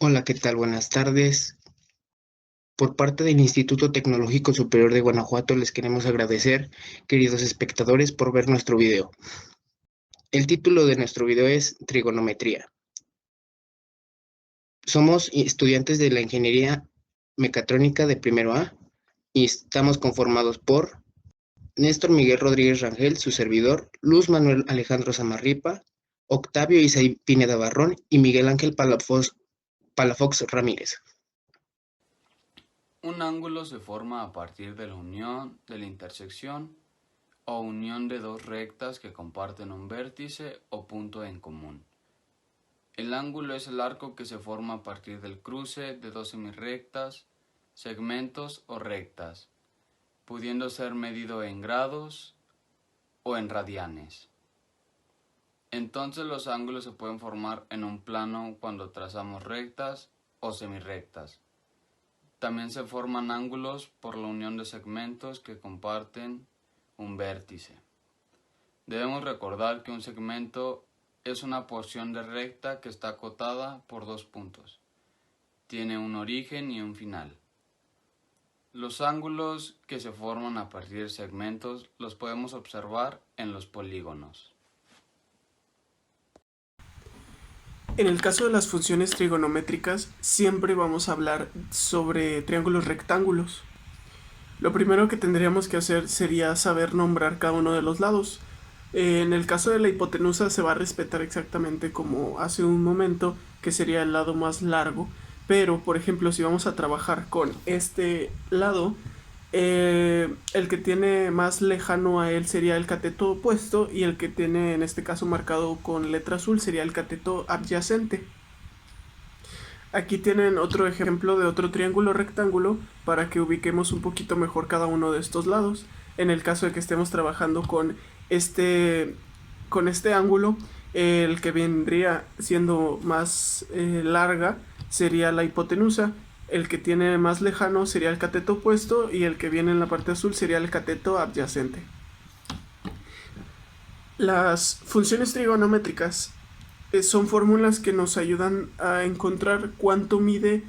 Hola, ¿qué tal? Buenas tardes. Por parte del Instituto Tecnológico Superior de Guanajuato les queremos agradecer, queridos espectadores, por ver nuestro video. El título de nuestro video es Trigonometría. Somos estudiantes de la Ingeniería Mecatrónica de primero A y estamos conformados por Néstor Miguel Rodríguez Rangel, su servidor, Luz Manuel Alejandro Zamarripa, Octavio Isaí Pineda Barrón y Miguel Ángel Palafox Ramírez. Un ángulo se forma a partir de la unión de la intersección o unión de dos rectas que comparten un vértice o punto en común. El ángulo es el arco que se forma a partir del cruce de dos semirrectas, segmentos o rectas, pudiendo ser medido en grados o en radianes. Entonces los ángulos se pueden formar en un plano cuando trazamos rectas o semirrectas. También se forman ángulos por la unión de segmentos que comparten un vértice. Debemos recordar que un segmento es una porción de recta que está acotada por dos puntos. Tiene un origen y un final. Los ángulos que se forman a partir de segmentos los podemos observar en los polígonos. En el caso de las funciones trigonométricas, siempre vamos a hablar sobre triángulos rectángulos. Lo primero que tendríamos que hacer sería saber nombrar cada uno de los lados. En el caso de la hipotenusa se va a respetar exactamente como hace un momento, que sería el lado más largo. Pero, por ejemplo, si vamos a trabajar con este lado, el que tiene más lejano a él sería el cateto opuesto y el que tiene en este caso marcado con letra azul sería el cateto adyacente. Aquí tienen otro ejemplo de otro triángulo rectángulo para que ubiquemos un poquito mejor cada uno de estos lados. En el caso de que estemos trabajando con este ángulo, el que vendría siendo más larga sería la hipotenusa. El que tiene más lejano sería el cateto opuesto y el que viene en la parte azul sería el cateto adyacente. Las funciones trigonométricas son fórmulas que nos ayudan a encontrar cuánto mide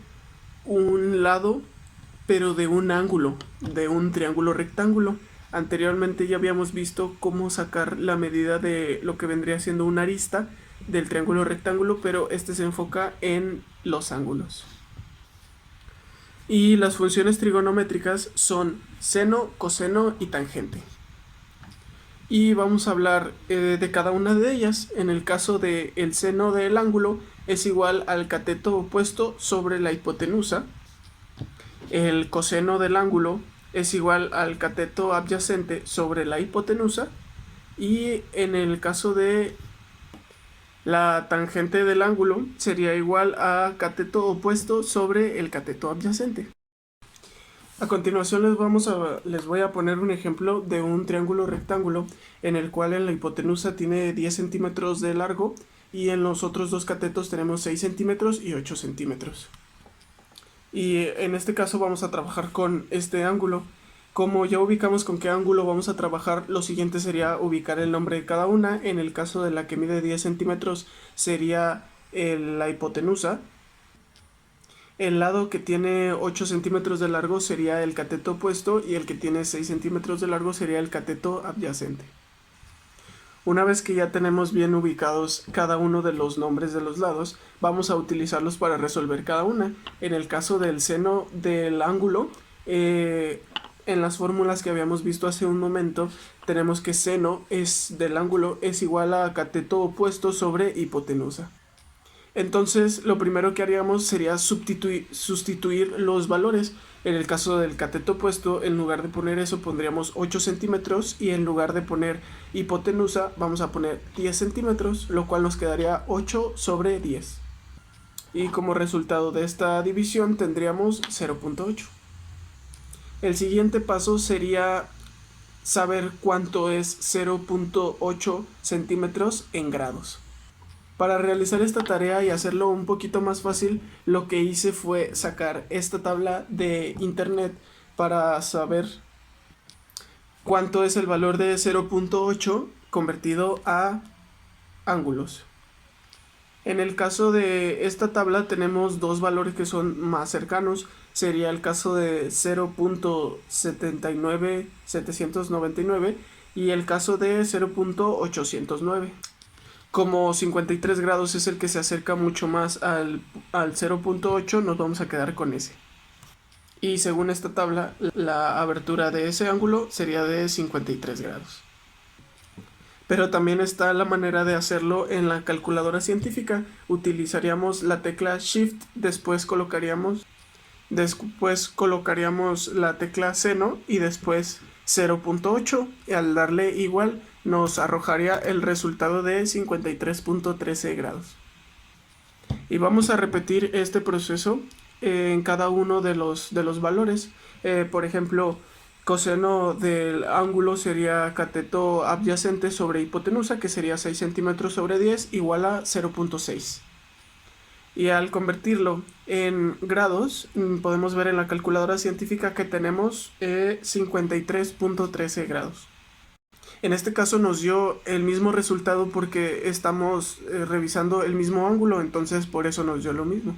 un lado, pero de un ángulo, de un triángulo rectángulo. Anteriormente ya habíamos visto cómo sacar la medida de lo que vendría siendo una arista del triángulo rectángulo, pero este se enfoca en los ángulos. Y las funciones trigonométricas son seno, coseno y tangente. Y vamos a hablar de cada una de ellas. En el caso de el seno del ángulo es igual al cateto opuesto sobre la hipotenusa. El coseno del ángulo es igual al cateto adyacente sobre la hipotenusa. Y en el caso de la tangente del ángulo sería igual a cateto opuesto sobre el cateto adyacente. A continuación les voy a poner un ejemplo de un triángulo rectángulo en el cual en la hipotenusa tiene 10 centímetros de largo y en los otros dos catetos tenemos 6 centímetros y 8 centímetros. Y en este caso vamos a trabajar con este ángulo. Como ya ubicamos con qué ángulo vamos a trabajar, lo siguiente sería ubicar el nombre de cada una. En el caso de la que mide 10 centímetros sería la hipotenusa. El lado que tiene 8 centímetros de largo sería el cateto opuesto y el que tiene 6 centímetros de largo sería el cateto adyacente. Una vez que ya tenemos bien ubicados cada uno de los nombres de los lados, vamos a utilizarlos para resolver cada una. En el caso del seno del ángulo, en las fórmulas que habíamos visto hace un momento, tenemos que seno del ángulo es igual a cateto opuesto sobre hipotenusa. Entonces lo primero que haríamos sería sustituir los valores. En el caso del cateto opuesto, en lugar de poner eso pondríamos 8 centímetros y en lugar de poner hipotenusa vamos a poner 10 centímetros, lo cual nos quedaría 8 sobre 10. Y como resultado de esta división tendríamos 0.8. El siguiente paso sería saber cuánto es 0.8 centímetros en grados. Para realizar esta tarea y hacerlo un poquito más fácil, lo que hice fue sacar esta tabla de internet para saber cuánto es el valor de 0.8 convertido a ángulos. En el caso de esta tabla tenemos dos valores que son más cercanos. Sería el caso de 0.79799 y el caso de 0.809. Como 53 grados es el que se acerca mucho más al 0.8, nos vamos a quedar con ese. Y según esta tabla, la abertura de ese ángulo sería de 53 grados. Pero también está la manera de hacerlo en la calculadora científica. Utilizaríamos la tecla Shift, después colocaríamos la tecla seno y después 0.8 y al darle igual nos arrojaría el resultado de 53.13 grados. Y vamos a repetir este proceso en cada uno de los valores. Por ejemplo, coseno del ángulo sería cateto adyacente sobre hipotenusa, que sería 6 centímetros sobre 10, igual a 0.6. Y al convertirlo en grados, podemos ver en la calculadora científica que tenemos 53.13 grados. En este caso nos dio el mismo resultado porque estamos revisando el mismo ángulo, entonces por eso nos dio lo mismo.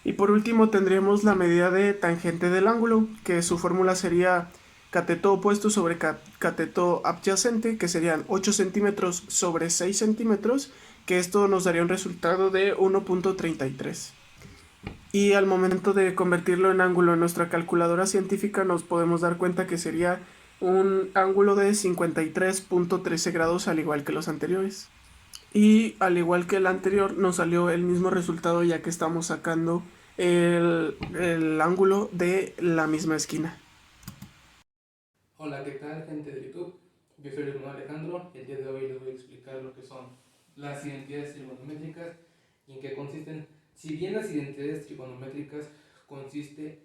Y por último tendríamos la medida de tangente del ángulo, que su fórmula sería cateto opuesto sobre cateto adyacente, que serían 8 centímetros sobre 6 centímetros, que esto nos daría un resultado de 1.33. Y al momento de convertirlo en ángulo en nuestra calculadora científica nos podemos dar cuenta que sería un ángulo de 53.13 grados al igual que los anteriores. Y al igual que el anterior nos salió el mismo resultado ya que estamos sacando el ángulo de la misma esquina. Hola, ¿qué tal, gente de YouTube? Yo soy Luis Alejandro y el día de hoy les voy a explicar lo que son las identidades trigonométricas y en qué consisten. Si bien las identidades trigonométricas consiste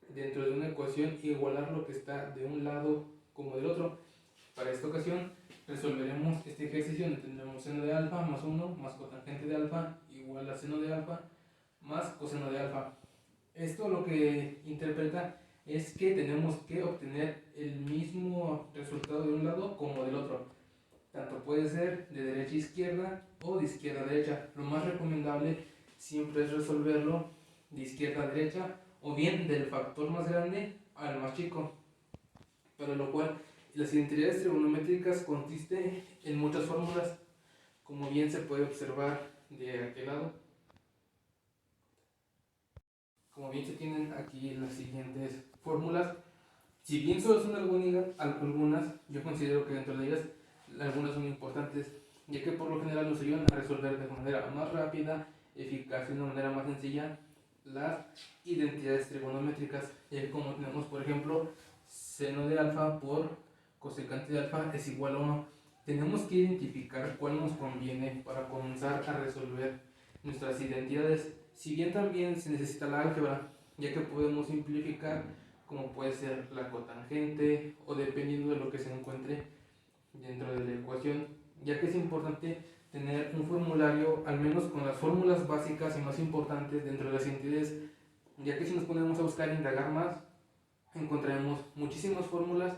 dentro de una ecuación igualar lo que está de un lado como del otro, para esta ocasión resolveremos este ejercicio donde tendremos seno de alfa más 1 más cotangente de alfa igual a seno de alfa más coseno de alfa. Esto lo que interpreta es que tenemos que obtener el mismo resultado de un lado como del otro. Tanto puede ser de derecha a izquierda o de izquierda a derecha. Lo más recomendable siempre es resolverlo de izquierda a derecha o bien del factor más grande al más chico. Para lo cual las identidades trigonométricas consisten en muchas fórmulas, como bien se puede observar de aquel lado. Como bien se tienen aquí las siguientes fórmulas. Si bien solo son algunas, yo considero que dentro de ellas algunas son importantes, ya que por lo general nos ayudan a resolver de manera más rápida, eficaz y de una manera más sencilla las identidades trigonométricas, ya que como tenemos por ejemplo seno de alfa por cosecante de alfa es igual a 1, tenemos que identificar cuál nos conviene para comenzar a resolver nuestras identidades. Si bien también se necesita la álgebra, ya que podemos simplificar como puede ser la cotangente o dependiendo de lo que se encuentre dentro de la ecuación, ya que es importante tener un formulario al menos con las fórmulas básicas y más importantes dentro de las identidades, ya que si nos ponemos a buscar e indagar más encontraremos muchísimas fórmulas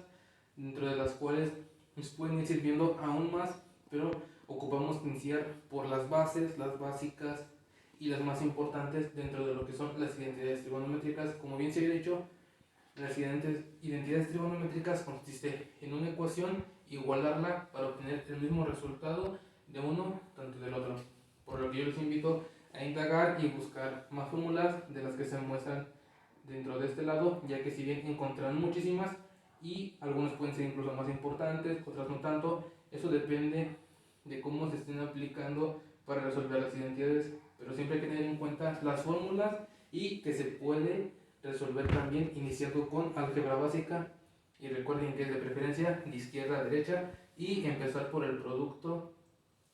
dentro de las cuales nos pueden ir sirviendo aún más, pero ocupamos iniciar por las bases, las básicas y las más importantes dentro de lo que son las identidades trigonométricas. Como bien se había dicho, las identidades trigonométricas consiste en una ecuación, igualarla para obtener el mismo resultado de uno tanto del otro. Por lo que yo les invito a indagar y buscar más fórmulas de las que se muestran dentro de este lado, ya que si bien encontrarán muchísimas y algunas pueden ser incluso más importantes, otras no tanto, eso depende de cómo se estén aplicando para resolver las identidades, pero siempre hay que tener en cuenta las fórmulas y que se puede resolver también iniciando con álgebra básica, y recuerden que es de preferencia de izquierda a derecha y empezar por el producto,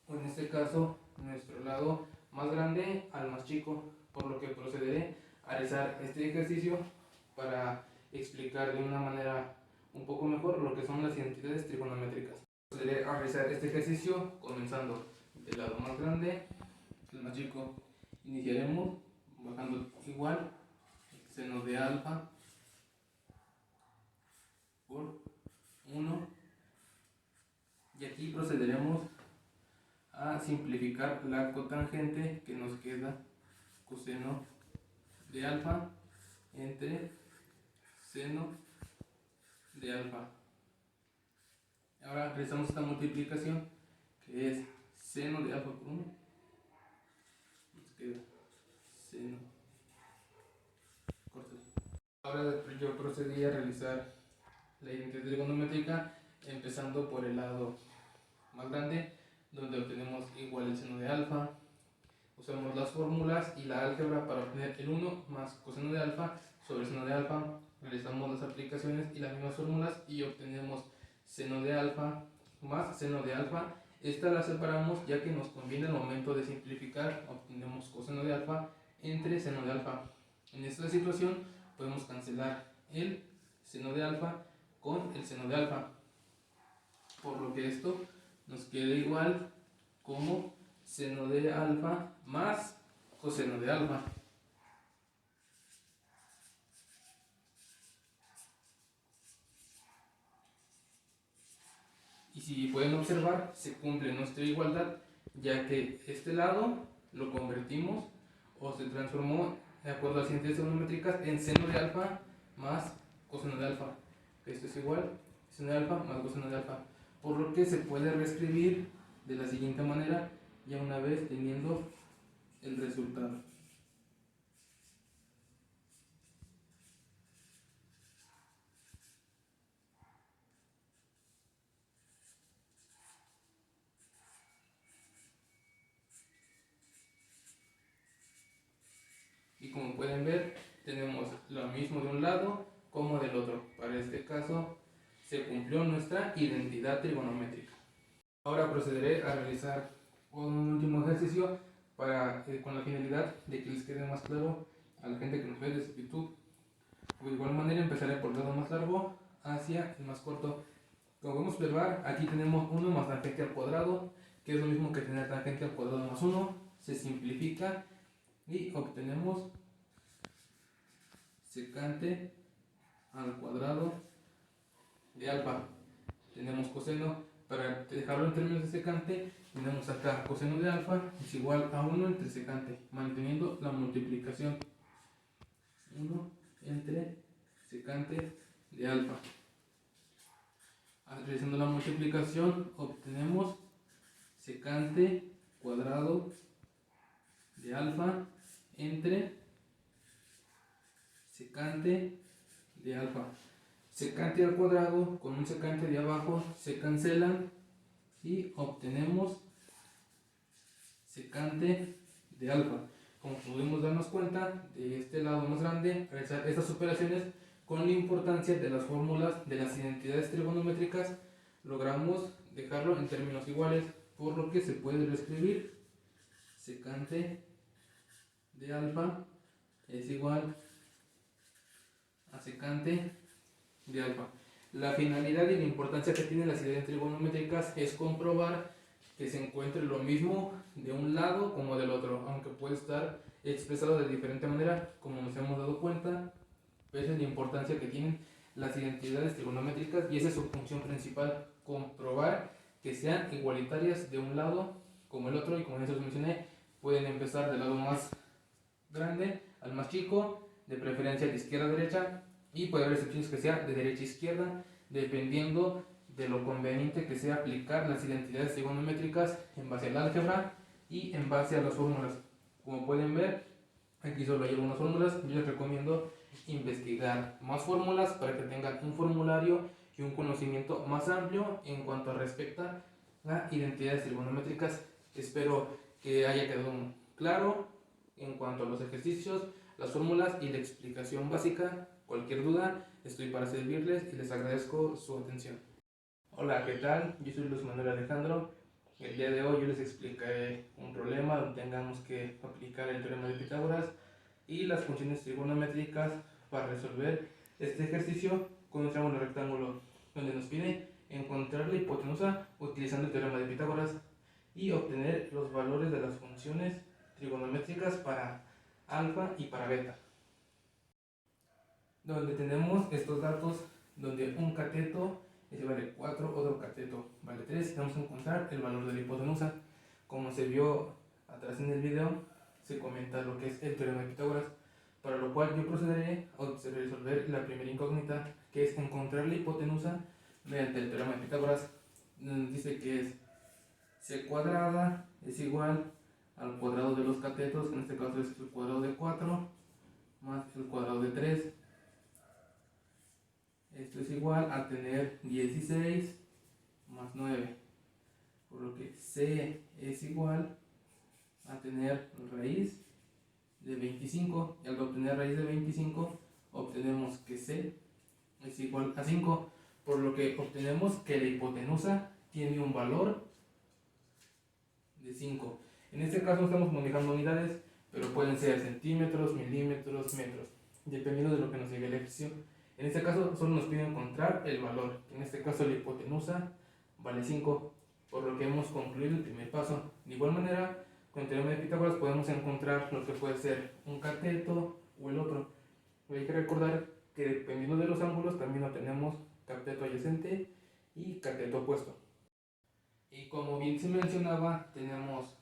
o en este caso nuestro lado más grande al más chico, por lo que procederé a realizar este ejercicio para explicar de una manera un poco mejor lo que son las identidades trigonométricas. Procederé a realizar este ejercicio comenzando del lado más grande al más chico. Iniciaremos bajando igual seno de alfa por 1 y aquí procederemos a a simplificar la cotangente, que nos queda coseno de alfa entre seno de alfa. Ahora realizamos esta multiplicación, que es seno de alfa por 1, nos queda seno. Ahora yo procedí a realizar la identidad trigonométrica, empezando por el lado más grande, donde obtenemos igual el seno de alfa. Usamos las fórmulas y la álgebra para obtener el 1 más coseno de alfa sobre seno de alfa. Realizamos las aplicaciones y las mismas fórmulas y obtenemos seno de alfa más seno de alfa. Esta la separamos ya que nos conviene al momento de simplificar. Obtenemos coseno de alfa entre seno de alfa. En esta situación podemos cancelar el seno de alfa con el seno de alfa, por lo que esto nos queda igual como seno de alfa más coseno de alfa. Y si pueden observar, se cumple nuestra igualdad, ya que este lado lo convertimos o se transformó, de acuerdo a las identidades trigonométricas, en seno de alfa más coseno de alfa. Esto es igual seno de alfa más coseno de alfa, por lo que se puede reescribir de la siguiente manera, ya una vez teniendo el resultado. Y como pueden ver, tenemos lo mismo de un lado como del otro. Para este caso se cumplió nuestra identidad trigonométrica. Ahora procederé a realizar un último ejercicio con la finalidad de que les quede más claro a la gente que nos ve desde YouTube. De igual manera empezaré por el lado más largo hacia el más corto. Como podemos observar, aquí tenemos 1 más tangente al cuadrado, que es lo mismo que tener tangente al cuadrado más 1. Se simplifica y obtenemos secante al cuadrado de alfa. Tenemos coseno, para dejarlo en términos de secante, tenemos acá coseno de alfa es igual a 1 entre secante, manteniendo la multiplicación. 1 entre secante de alfa. Realizando la multiplicación, obtenemos secante cuadrado de alfa entre secante de alfa. Secante al cuadrado con un secante de abajo se cancelan y obtenemos secante de alfa. Como podemos darnos cuenta, de este lado más grande, realizar estas operaciones con la importancia de las fórmulas de las identidades trigonométricas, logramos dejarlo en términos iguales, por lo que se puede reescribir secante de alfa es igual a secante de alfa. La finalidad y la importancia que tienen las identidades trigonométricas es comprobar que se encuentre lo mismo de un lado como del otro, aunque puede estar expresado de diferente manera, como nos hemos dado cuenta. Esa es la importancia que tienen las identidades trigonométricas y esa es su función principal, comprobar que sean igualitarias de un lado como el otro, y como ya se los mencioné, pueden empezar del lado más grande al más chico, de preferencia de izquierda a derecha, y puede haber excepciones que sea de derecha a izquierda, dependiendo de lo conveniente que sea aplicar las identidades trigonométricas en base al álgebra y en base a las fórmulas. Como pueden ver, aquí solo hay algunas fórmulas. Yo les recomiendo investigar más fórmulas para que tengan un formulario y un conocimiento más amplio en cuanto respecta a identidades trigonométricas. Espero que haya quedado claro en cuanto a los ejercicios, las fórmulas y la explicación básica. Cualquier duda, estoy para servirles y les agradezco su atención. Hola, ¿qué tal? Yo soy Luis Manuel Alejandro. El día de hoy yo les explicaré un problema donde tengamos que aplicar el teorema de Pitágoras y las funciones trigonométricas para resolver este ejercicio con un triángulo rectángulo, donde nos pide encontrar la hipotenusa utilizando el teorema de Pitágoras y obtener los valores de las funciones trigonométricas para alfa y para beta. Donde tenemos estos datos, donde un cateto vale 4, otro cateto vale 3, y vamos a encontrar el valor de la hipotenusa. como se vio atrás en el video, se comenta lo que es el teorema de Pitágoras, para lo cual yo procederé a resolver la primera incógnita, que es encontrar la hipotenusa mediante el teorema de Pitágoras. Nos dice que es c cuadrada es igual al cuadrado de los catetos, que en este caso es el cuadrado de 4 más el cuadrado de 3. Esto es igual a tener 16 más 9, por lo que c es igual a tener raíz de 25, y al obtener raíz de 25 obtenemos que c es igual a 5, por lo que obtenemos que la hipotenusa tiene un valor de 5. En este caso estamos manejando unidades, pero pueden ser centímetros, milímetros, metros, dependiendo de lo que nos diga el ejercicio. En este caso solo nos pide encontrar el valor, en este caso la hipotenusa vale 5, por lo que hemos concluido el primer paso. De igual manera, con el teorema de Pitágoras podemos encontrar lo que puede ser un cateto o el otro. Hay que recordar que dependiendo de los ángulos también obtenemos cateto adyacente y cateto opuesto. Y como bien se mencionaba, tenemos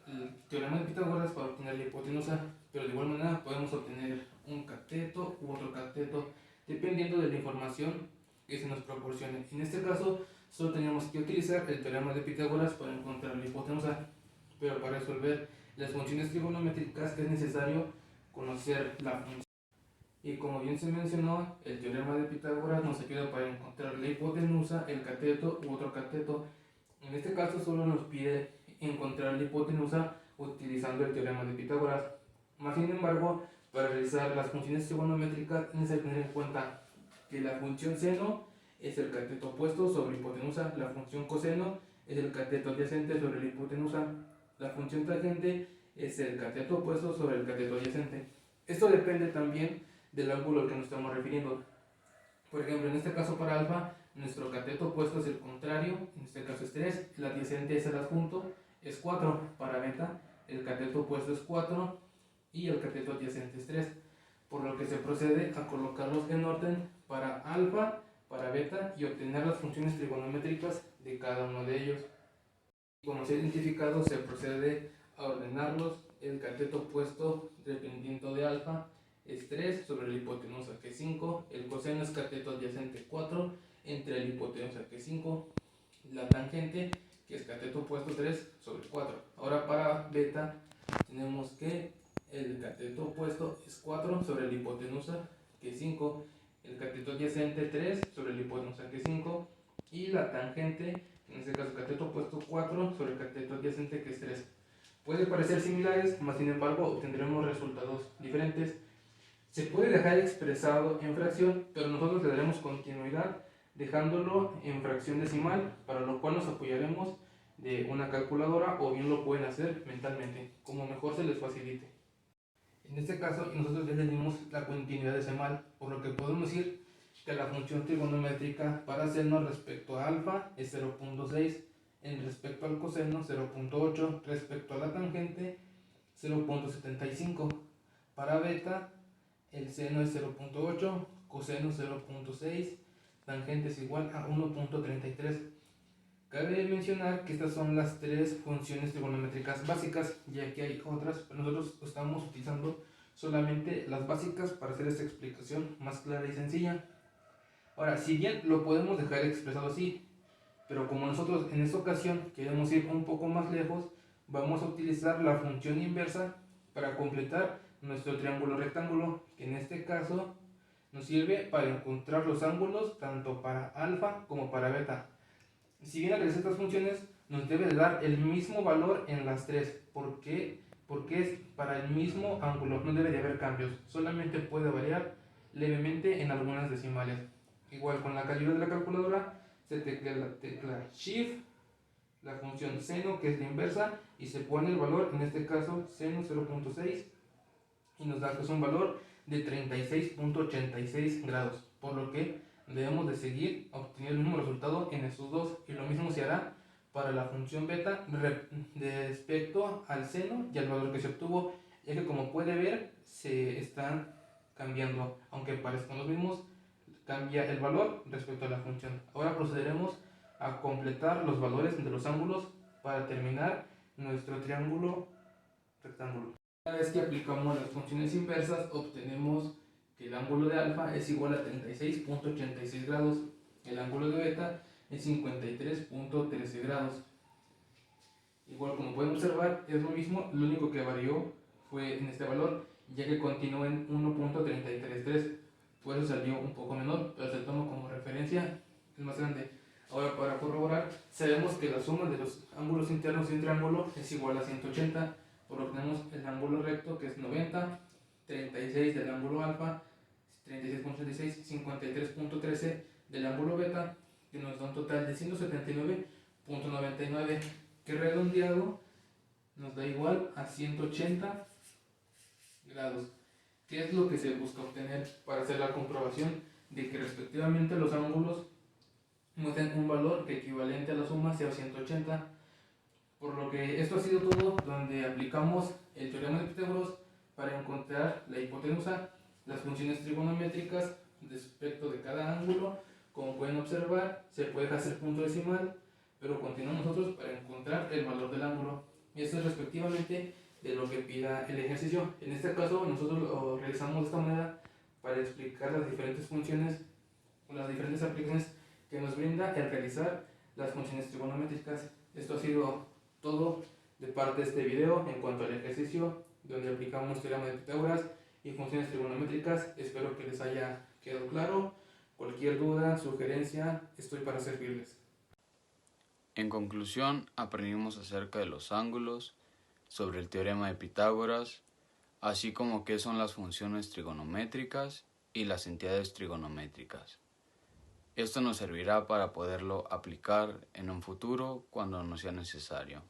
el teorema de Pitágoras para obtener la hipotenusa, pero de igual manera podemos obtener un cateto u otro cateto dependiendo de la información que se nos proporcione. En este caso solo tenemos que utilizar el teorema de Pitágoras para encontrar la hipotenusa, pero para resolver las funciones trigonométricas es necesario conocer la función. Y como bien se mencionó, el teorema de Pitágoras nos ayuda para encontrar la hipotenusa, el cateto u otro cateto. En este caso solo nos pide encontrar la hipotenusa utilizando el teorema de Pitágoras. Más sin embargo, para realizar las funciones trigonométricas es necesario tener en cuenta que la función seno es el cateto opuesto sobre hipotenusa, la función coseno es el cateto adyacente sobre la hipotenusa, la función tangente es el cateto opuesto sobre el cateto adyacente. Esto depende también del ángulo al que nos estamos refiriendo. Por ejemplo, en este caso para alfa, nuestro cateto opuesto es el contrario, en este caso es 3, el adyacente es el adjunto, es 4. Para beta, el cateto opuesto es 4 y el cateto adyacente es 3, por lo que se procede a colocarlos en orden para alfa, para beta y obtener las funciones trigonométricas de cada uno de ellos. Como se ha identificado, se procede a ordenarlos. El cateto opuesto dependiendo de alfa es 3 sobre la hipotenusa, que es 5. El coseno es cateto adyacente 4 entre la hipotenusa, que es 5. La tangente, que es cateto opuesto 3 sobre 4. Ahora para beta tenemos que el cateto opuesto es 4 sobre la hipotenusa, que es 5. El cateto adyacente 3 sobre la hipotenusa, que es 5. Y la tangente, en este caso cateto opuesto 4 sobre el cateto adyacente, que es 3. Puede parecer similares, mas sin embargo obtendremos resultados diferentes. Se puede dejar expresado en fracción, pero nosotros le daremos continuidad dejándolo en fracción decimal, para lo cual nos apoyaremos de una calculadora o bien lo pueden hacer mentalmente, como mejor se les facilite. En este caso nosotros ya tenemos la continuidad decimal, por lo que podemos decir que la función trigonométrica para seno respecto a alfa es 0.6, en respecto al coseno 0.8, respecto a la tangente 0.75. Para beta el seno es 0.8, coseno 0.6, tangente es igual a 1.33. Cabe mencionar que estas son las tres funciones trigonométricas básicas, ya que hay otras, pero nosotros estamos utilizando solamente las básicas para hacer esta explicación más clara y sencilla. Ahora, si bien lo podemos dejar expresado así, pero como nosotros en esta ocasión queremos ir un poco más lejos, vamos a utilizar la función inversa para completar nuestro triángulo rectángulo, que en este caso nos sirve para encontrar los ángulos tanto para alfa como para beta. Si bien al realizar estas funciones nos debe de dar el mismo valor en las tres. ¿Por qué? Porque es para el mismo ángulo, no debe de haber cambios, solamente puede variar levemente en algunas decimales. Igual con la ayuda de la calculadora se teclea la tecla Shift, la función seno, que es la inversa, y se pone el valor, en este caso seno 0.6, y nos da que es un valor de 36.86 grados, por lo que debemos de seguir obteniendo el mismo resultado en estos dos, y lo mismo se hará para la función beta respecto al seno y al valor que se obtuvo, ya que como puede ver se están cambiando, aunque parezcan los mismos, cambia el valor respecto a la función. Ahora procederemos a completar los valores de los ángulos para terminar nuestro triángulo rectángulo. Una vez que aplicamos las funciones inversas, obtenemos que el ángulo de alfa es igual a 36.86 grados, el ángulo de beta es 53.13 grados. Igual, como pueden observar, es lo mismo, lo único que varió fue en este valor, ya que continúa en 1.333, por eso salió un poco menor, pero se toma como referencia el más grande. Ahora, para corroborar, sabemos que la suma de los ángulos internos de un triángulo es igual a 180, por lo que tenemos el ángulo recto, que es 90, 36 del ángulo alfa, 36.36, 53.13 del ángulo beta, que nos da un total de 179.99, que redondeado nos da igual a 180 grados. ¿Qué es lo que se busca obtener para hacer la comprobación de que respectivamente los ángulos muestren un valor que equivalente a la suma sea 180? Por lo que esto ha sido todo, donde aplicamos el teorema de Pitágoras para encontrar la hipotenusa, las funciones trigonométricas respecto de cada ángulo. Como pueden observar, se puede hacer punto decimal, pero continuamos nosotros para encontrar el valor del ángulo. Y esto es respectivamente de lo que pida el ejercicio. En este caso, nosotros lo realizamos de esta manera para explicar las diferentes funciones o las diferentes aplicaciones que nos brinda el realizar las funciones trigonométricas. Esto ha sido todo de parte de este video en cuanto al ejercicio, donde aplicamos teorema de Pitágoras y funciones trigonométricas. Espero que les haya quedado claro. Cualquier duda, sugerencia, estoy para servirles. En conclusión, aprendimos acerca de los ángulos, sobre el teorema de Pitágoras, así como qué son las funciones trigonométricas y las entidades trigonométricas. Esto nos servirá para poderlo aplicar en un futuro cuando nos sea necesario.